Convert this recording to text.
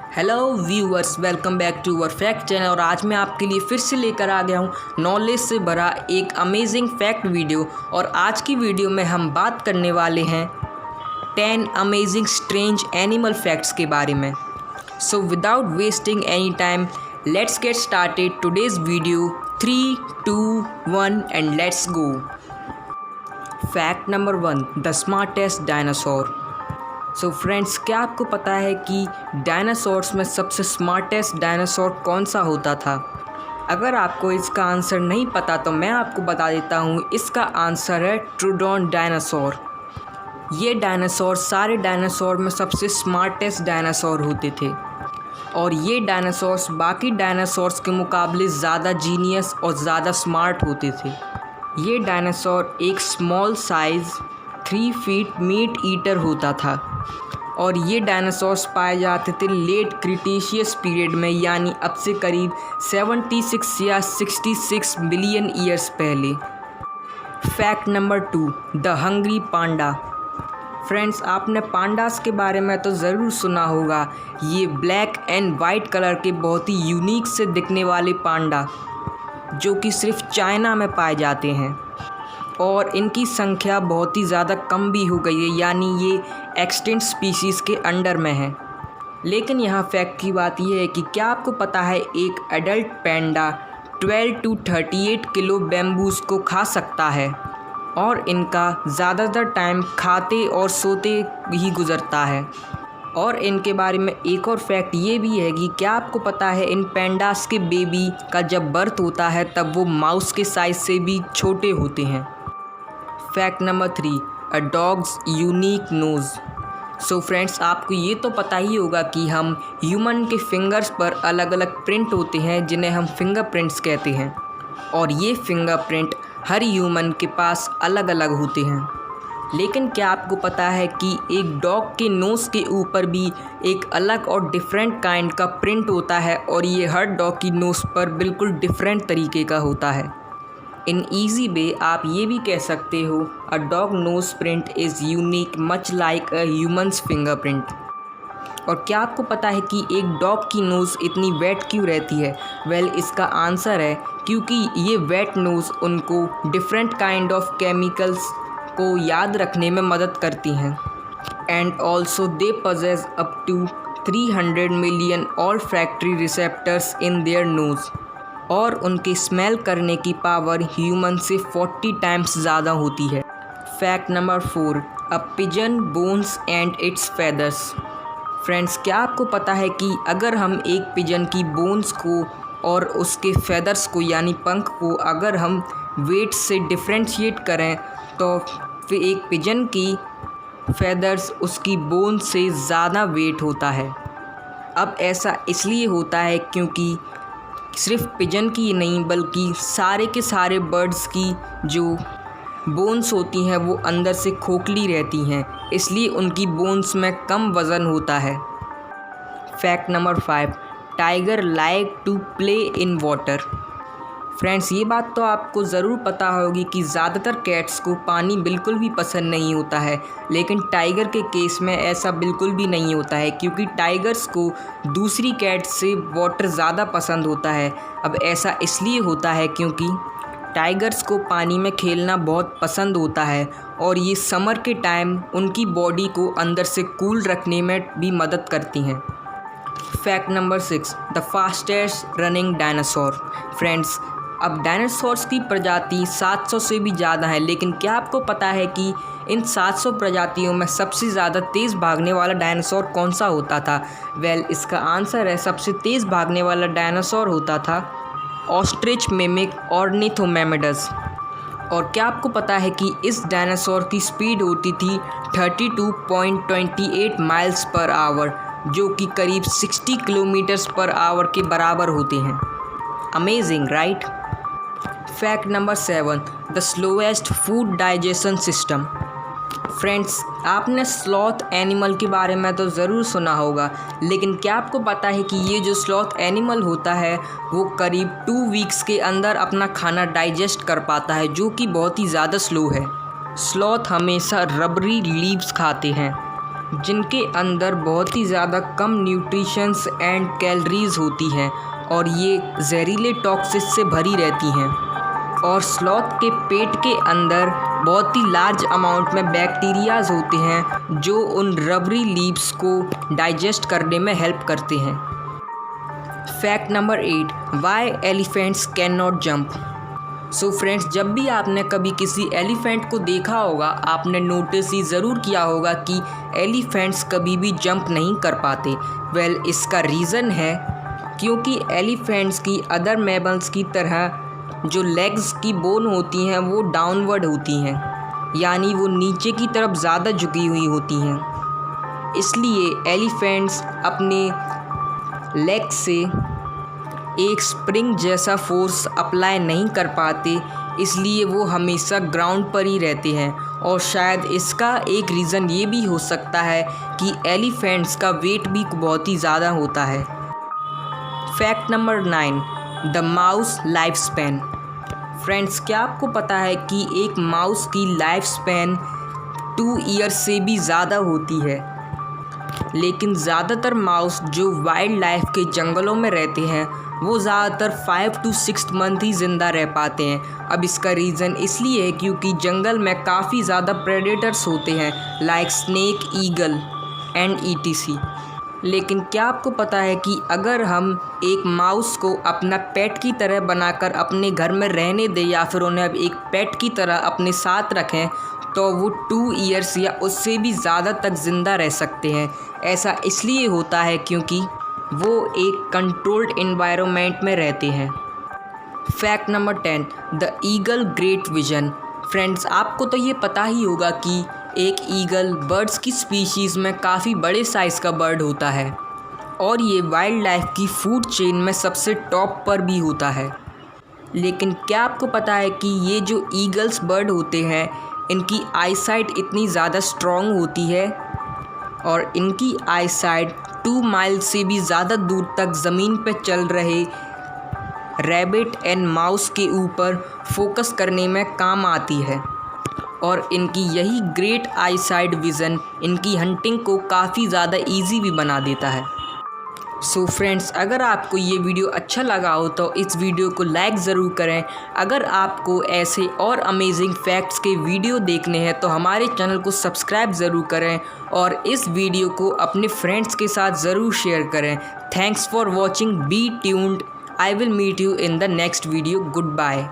Hello viewers, welcome back to our fact channel. और आज मैं आपके लिए फिर से लेकर आ गया हूँ नॉलेज से भरा एक अमेजिंग फैक्ट वीडियो। और आज की वीडियो में हम बात करने वाले हैं 10 अमेजिंग स्ट्रेंज एनिमल फैक्ट्स के बारे में। So without wasting any time, let's get started today's video. 3, 2, 1 and let's go. Fact number 1, the smartest dinosaur. So friends, क्या आपको पता है कि डायनासोर्स में सबसे स्मार्टेस्ट डायनासोर कौन सा होता था? अगर आपको इसका आंसर नहीं पता तो मैं आपको बता देता हूँ। इसका आंसर है ट्रोडोन डायनासोर। ये डायनासोर सारे डायनासोर में सबसे स्मार्टेस्ट डायनासोर होते थे और ये डायनासोर्स बाकी डायनासोर्स के मुकाबले ज़्यादा जीनियस और ज़्यादा स्मार्ट होते थे। ये डायनासोर एक small size 3 feet meat eater होता था और ये डायनासोर्स पाए जाते थे लेट क्रिटेशियस पीरियड में, यानी अब से करीब 76 या 66 बिलियन ईयर्स पहले। Fact number 2, the hungry Panda. Friends, आपने पांडास के बारे में तो ज़रूर सुना होगा। ये ब्लैक एंड वाइट कलर के बहुत ही यूनिक से दिखने वाले पांडा जो कि सिर्फ चाइना में पाए जाते हैं और इनकी संख्या बहुत ही ज़्यादा कम भी हो गई है, यानी ये एक्सटिंक्ट स्पीशीज़ के अंडर में है। लेकिन यहाँ फैक्ट की बात यह है कि क्या आपको पता है एक adult panda 12 to 38 kilo bamboos को खा सकता है और इनका ज़्यादातर टाइम खाते और सोते ही गुजरता है। और इनके बारे में एक और फैक्ट ये भी है कि क्या आपको पता है इन पैंडास के बेबी का जब बर्थ होता है तब वो माउस के साइज़ से भी छोटे होते हैं। Fact number 3, a dogs unique nose. So friends, आपको ये तो पता ही होगा कि हम ह्यूमन के फिंगर्स पर अलग अलग प्रिंट होते हैं जिन्हें हम फिंगरप्रिंट्स कहते हैं और ये फिंगरप्रिंट हर ह्यूमन के पास अलग अलग होते हैं। लेकिन क्या आपको पता है कि एक डॉग के नोज़ के ऊपर भी एक अलग और डिफरेंट काइंड का प्रिंट होता है और ये हर डॉग की नोज़ पर बिल्कुल डिफरेंट तरीके का होता है। इन ईजी वे आप ये भी कह सकते हो, a dog nose print is unique much like a human's fingerprint. और क्या आपको पता है कि एक डॉग की नोज़ इतनी वेट क्यों रहती है? वेल, इसका आंसर है क्योंकि ये वेट नोज़ उनको डिफरेंट काइंड ऑफ केमिकल्स को याद रखने में मदद करती हैं। And also they passes up to 300 million olfactory receptors in their nose और उनके स्मेल करने की पावर ह्यूमन से 40 टाइम्स ज़्यादा होती है। Fact number 4, a pigeon bones and it's feathers. Friends, क्या आपको पता है कि अगर हम एक पिजन की बोन्स को और उसके फेदर्स को यानी पंख को अगर हम वेट से डिफ्रेंशिएट करें तो फिर एक पिजन की फेदर्स उसकी बोन से ज़्यादा वेट होता है। अब ऐसा इसलिए होता है क्योंकि सिर्फ पिजन की नहीं बल्कि सारे के सारे बर्ड्स की जो बोन्स होती हैं वो अंदर से खोखली रहती हैं, इसलिए उनकी बोन्स में कम वज़न होता है। Fact number 5, tiger like to play in water. Friends, ये बात तो आपको ज़रूर पता होगी कि ज़्यादातर कैट्स को पानी बिल्कुल भी पसंद नहीं होता है, लेकिन टाइगर के केस में ऐसा बिल्कुल भी नहीं होता है क्योंकि टाइगर्स को दूसरी कैट से वाटर ज़्यादा पसंद होता है। अब ऐसा इसलिए होता है क्योंकि टाइगर्स को पानी में खेलना बहुत पसंद होता है और ये समर के टाइम उनकी बॉडी को अंदर से कूल रखने में भी मदद करती हैं। Fact number 6, the fastest running dinosaur. Friends, अब डायनासोर्स की प्रजाति 700 से भी ज़्यादा है, लेकिन क्या आपको पता है कि इन 700 प्रजातियों में सबसे ज़्यादा तेज़ भागने वाला डायनासोर कौन सा होता था? वेल, इसका आंसर है सबसे तेज़ भागने वाला डायनासोर होता था ऑस्ट्रिच मिमिक ऑर्निथोमेमिडस। और क्या आपको पता है कि इस डायनासोर की स्पीड होती थी 32.28 माइल्स पर आवर, जो कि करीब 60 किलोमीटर्स पर आवर के बराबर होते हैं। Amazing, right? Fact number 7, the slowest food digestion system. Friends, आपने स्लॉथ एनिमल के बारे में तो ज़रूर सुना होगा, लेकिन क्या आपको पता है कि ये जो स्लॉथ एनिमल होता है वो करीब 2 वीक्स के अंदर अपना खाना डाइजेस्ट कर पाता है, जो कि बहुत ही ज़्यादा स्लो है। स्लॉथ हमेशा रबरी लीव्स खाते हैं जिनके अंदर बहुत ही ज़्यादा कम न्यूट्रिशंस एंड कैलोरीज होती हैं और ये जहरीले टॉक्सिस से भरी रहती हैं। और स्लॉथ के पेट के अंदर बहुत ही लार्ज अमाउंट में बैक्टीरियाज होते हैं जो उन रबरी लीव्स को डाइजेस्ट करने में हेल्प करते हैं। Fact number 8, why elephants can not jump. So friends, जब भी आपने कभी किसी एलिफेंट को देखा होगा, आपने नोटिस ही ज़रूर किया होगा कि एलिफेंट्स कभी भी जंप नहीं कर पाते। वेल, इसका रीज़न है क्योंकि एलिफेंट्स की अदर मैमल्स की तरह जो लेग्स की बोन होती हैं वो डाउनवर्ड होती हैं, यानी वो नीचे की तरफ ज़्यादा झुकी हुई होती हैं। इसलिए एलिफेंट्स अपने लेग से एक स्प्रिंग जैसा फोर्स अप्लाई नहीं कर पाते, इसलिए वो हमेशा ग्राउंड पर ही रहते हैं। और शायद इसका एक रीज़न ये भी हो सकता है कि एलिफेंट्स का वेट भी बहुत ही ज़्यादा होता है। Fact number 9, the mouse life span. Friends, क्या आपको पता है कि एक माउस की लाइफ स्पैन 2 ईयर से भी ज़्यादा होती है, लेकिन ज़्यादातर माउस जो वाइल्ड लाइफ के जंगलों में रहते हैं वो ज़्यादातर 5 to 6 मंथ ही ज़िंदा रह पाते हैं। अब इसका रीज़न इसलिए है क्योंकि जंगल में काफ़ी ज़्यादा प्रेडेटर्स होते हैं like snake, eagle and ETC। लेकिन क्या आपको पता है कि अगर हम एक माउस को अपना पेट की तरह बनाकर अपने घर में रहने दें या फिर उन्हें अब एक पेट की तरह अपने साथ रखें तो वो 2 ईयर्स या उससे भी ज़्यादा तक ज़िंदा रह सकते हैं। ऐसा इसलिए होता है क्योंकि वो एक कंट्रोल्ड एनवायरनमेंट में रहते हैं। Fact number 10, the eagle great vision. Friends, आपको तो ये पता ही होगा कि एक ईगल बर्ड्स की स्पीशीज़ में काफ़ी बड़े साइज़ का बर्ड होता है और ये वाइल्ड लाइफ की फूड चेन में सबसे टॉप पर भी होता है। लेकिन क्या आपको पता है कि ये जो ईगल्स बर्ड होते हैं इनकी आईसाइट इतनी ज़्यादा स्ट्रॉन्ग होती है और इनकी आईसाइट 2 माइल से भी ज़्यादा दूर तक ज़मीन पर चल रहे रैबिट एंड माउस के ऊपर फोकस करने में काम आती है। और इनकी यही ग्रेट आईसाइट विज़न इनकी हंटिंग को काफ़ी ज़्यादा इजी भी बना देता है। सो फ्रेंड्स, अगर आपको ये वीडियो अच्छा लगा हो तो इस वीडियो को लाइक ज़रूर करें। अगर आपको ऐसे और अमेजिंग फैक्ट्स के वीडियो देखने हैं तो हमारे चैनल को सब्सक्राइब ज़रूर करें और इस वीडियो को अपने फ्रेंड्स के साथ ज़रूर शेयर करें। Thanks for watching, be tuned, I will meet you in the next video. Good bye.